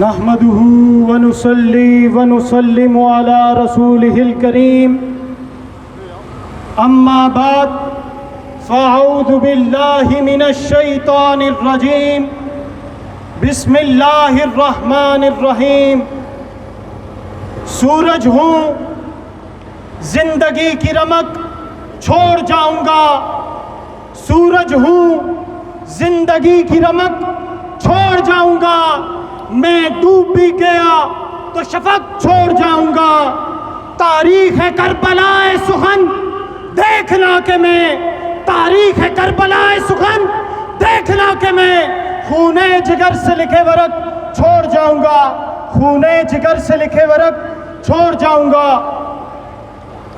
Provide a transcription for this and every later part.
نحمده ونصلي ونسلم على رسوله الكريم اما بعد فاعوذ باللہ من الشیطان الرجیم بسم اللہ الرحمن الرحیم۔ سورج ہوں، زندگی کی رمق چھوڑ جاؤں گا، سورج ہوں، زندگی کی رمق چھوڑ جاؤں گا، میں ڈوب بھی گیا تو شفق چھوڑ جاؤں گا، تاریخ ہے کربلا سخن دیکھنا کہ میں، تاریخ ہے کربلا سخن دیکھنا کہ میں خون جگر سے لکھے ورق چھوڑ جاؤں گا، خون جگر سے لکھے ورق چھوڑ جاؤں گا۔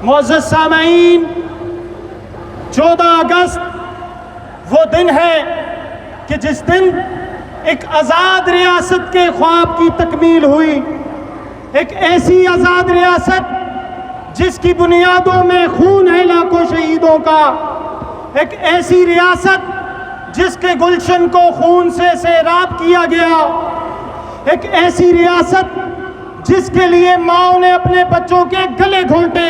معزز سامعین، 14 اگست وہ دن ہے کہ جس دن ایک آزاد ریاست کے خواب کی تکمیل ہوئی، ایک ایسی آزاد ریاست جس کی بنیادوں میں خون ہے لاکھوں شہیدوں کا، ایک ایسی ریاست جس کے گلشن کو خون سے سیراب کیا گیا، ایک ایسی ریاست جس کے لیے ماؤں نے اپنے بچوں کے گلے گھونٹے،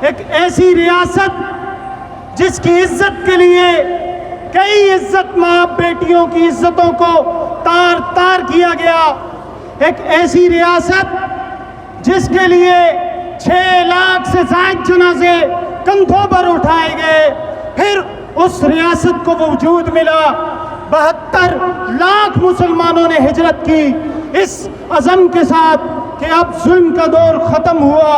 ایک ایسی ریاست جس کی عزت کے لیے کئی عزت مآب بیٹیوں کی عزتوں کو تار تار کیا گیا، ایک ایسی ریاست جس کے لیے 6 لاکھ سے زائد جنازے کندھوں پر اٹھائے گئے، پھر اس ریاست کو وجود ملا، 72 لاکھ مسلمانوں نے ہجرت کی اس عزم کے ساتھ کہ اب ظلم کا دور ختم ہوا،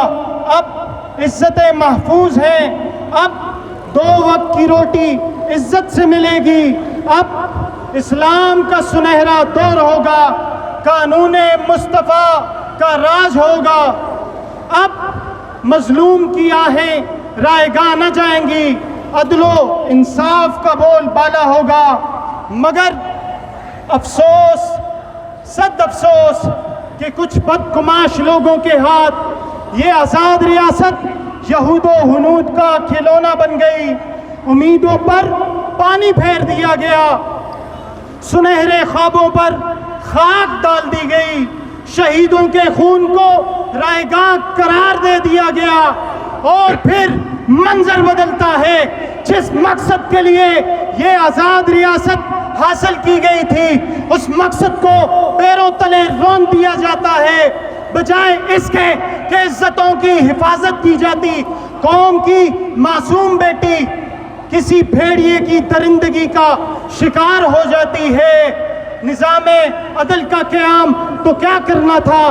اب عزتیں محفوظ ہیں، اب 2 وقت کی روٹی عزت سے ملے گی، اب اسلام کا سنہرا دور ہوگا، قانون مصطفیٰ کا راج ہوگا، اب مظلوم کی آہیں رائیگاں نہ جائیں گی، عدل و انصاف کا بول بالا ہوگا۔ مگر افسوس، صد افسوس کہ کچھ بدگماش لوگوں کے ہاتھ یہ آزاد ریاست یہود و ہنود کا کھلونا بن گئی، امیدوں پر پانی پھیر دیا گیا، سنہرے خوابوں پر خاک ڈال دی گئی، شہیدوں کے خون کو رائیگاں قرار دے دیا گیا، اور پھر منظر بدلتا ہے۔ جس مقصد کے لیے یہ آزاد ریاست حاصل کی گئی تھی اس مقصد کو پیروں تلے رون دیا جاتا ہے، بجائے اس کے کہ عزتوں کی حفاظت کی جاتی، قوم کی معصوم بیٹی کسی بھیڑیے کی درندگی کا شکار ہو جاتی ہے۔ نظام عدل کا قیام تو کیا کرنا تھا،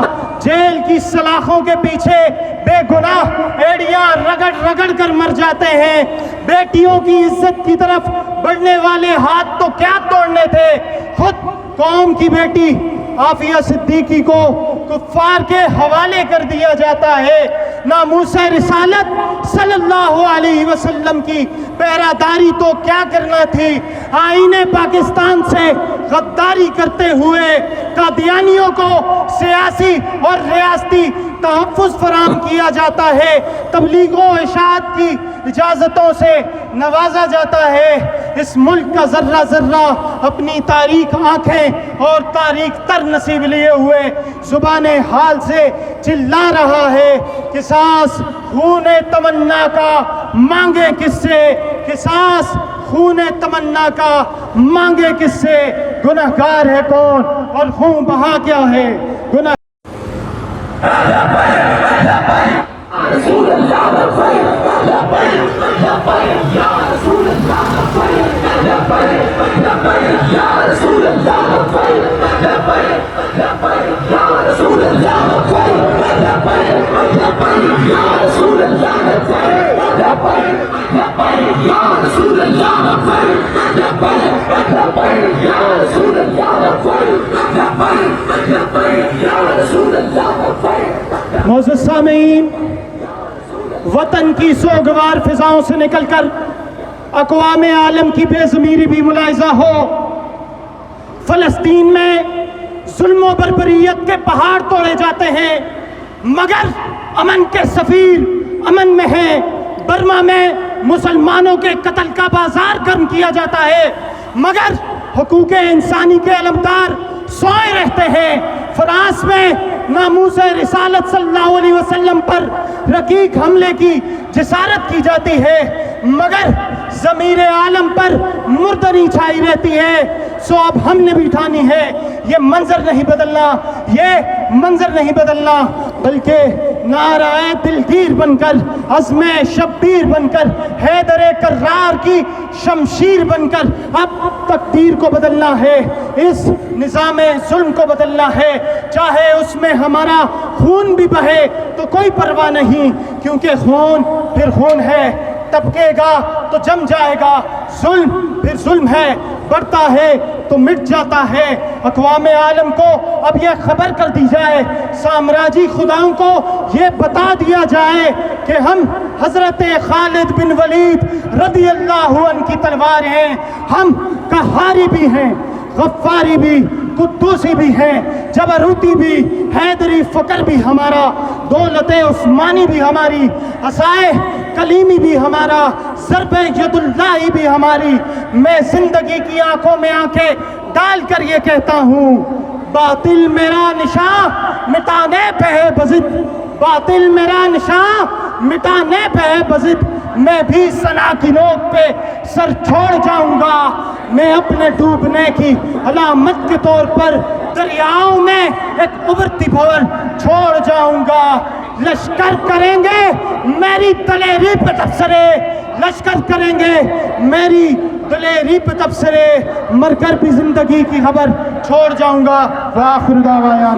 جیل کی سلاخوں کے پیچھے بے گناہ ایڑیاں رگڑ رگڑ کر مر جاتے ہیں، بیٹیوں کی عزت کی طرف بڑھنے والے ہاتھ تو کیا توڑنے تھے، خود قوم کی بیٹی عافیہ صدیقی کو کفار کے حوالے کر دیا جاتا ہے۔ ناموس رسالت صلی اللہ علیہ وسلم کی پہراداری تو کیا کرنا تھی، آئین پاکستان سے غداری کرتے ہوئے قادیانیوں کو سیاسی اور ریاستی تحفظ فراہم کیا جاتا ہے، تبلیغ و اشاعت کی اجازتوں سے نوازا جاتا ہے، اس ملک کا ذرہ ذرہ اپنی تاریک آنکھیں اور تاریک تر نصیب لیے ہوئے زبان حال سے چلا رہا ہے، قصاص خون تمنا کا مانگے کس سے، قصاص خون تمنا کا مانگے کس سے، گنہگار ہے کون اور خون بہا کیا ہے گناہ۔ معزز سامعین، وطن کی سوگوار فضاؤں سے نکل کر اقوام عالم کی بے ضمیری بھی ملاحظہ ہو۔ فلسطین میں ظلم و بربریت کے پہاڑ توڑے جاتے ہیں، مگر امن کے سفیر امن میں ہیں۔ برما میں مسلمانوں کے قتل کا بازار گرم کیا جاتا ہے، مگر حقوق انسانی کے علمدار سوئے رہتے ہیں۔ فرانس عباس میں ناموس رسالت صلی اللہ علیہ وسلم پر رقیق حملے کی جسارت کی جاتی ہے، مگر ضمیر عالم پر مردنی چھائی رہتی ہے۔ سو اب ہم نے بھی اٹھانی ہے، یہ منظر نہیں بدلنا، یہ منظر نہیں بدلنا، بلکہ نعرہ دلگیر بن کر، عزم شبیر بن کر، حیدر کرار کی شمشیر بن کر اب تقدیر کو بدلنا ہے، اس نظام ظلم کو بدلنا ہے، چاہے اس میں ہمارا خون بھی بہے تو کوئی پرواہ نہیں، کیونکہ خون پھر خون ہے، ٹپکے گا تو جم جائے گا، ظلم پھر ظلم ہے، بڑھتا ہے تو مٹ جاتا ہے۔ اقوام عالم کو اب یہ خبر کر دی جائے، سامراجی خداؤں کو یہ بتا دیا جائے کہ ہم حضرت خالد بن ولید رضی اللہ عنہ کی تلوار ہیں، ہم قہاری بھی ہیں، غفاری بھی، قدوسی بھی ہیں، جبروتی بھی، حیدری فقر بھی ہمارا، دولت عثمانی بھی ہماری، عصائے کلیمی بھی ہمارا، ضرب ید اللہ بھی ہماری۔ میں زندگی کی آنکھوں میں آنکھیں ڈال کر یہ کہتا ہوں، باطل میرا نشاں مٹانے پہ ہے بضد، باطل میرا نشاں مٹانے پہ ہے بضد، میں بھی ثنا کی نوک پہ سر چھوڑ جاؤں گا، میں اپنے ڈوبنے کی علامت کے طور پر دریاؤں میں ایک ابھرتی بھور چھوڑ جاؤں گا۔ لشکر کریں گے میری دلیری پہ تبصرے، لشکر کریں گے میری دلیری پہ تبصرے، مر کر بھی زندگی کی خبر چھوڑ جاؤں گا۔ وآخر دعوانا